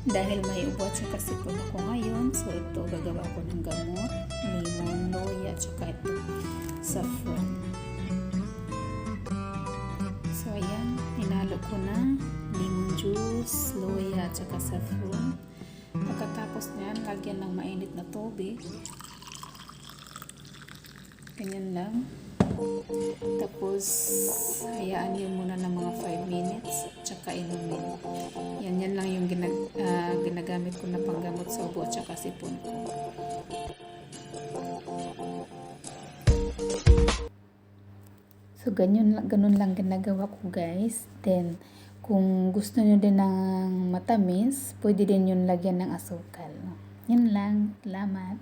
Dahil may ubo at saka sipon ako ngayon, so ito gagawa ko ng gamot, lemon, loya, at saka ito saffron. So ayan, hinalo ko na lemon juice, loya, at saka saffron. Pagkatapos niyan, lagyan ng mainit na tubig. Ganyan lang. Tapos, hayaan nyo muna ng mga 5 minutes, tsaka inumin. Yan lang yung ginagamit ko na panggamot sa ubo at saka sipon ko. So, ganun lang ginagawa ko, guys. Then, kung gusto nyo din ng matamis, pwede din yung lagyan ng asukal. Yan lang. Salamat.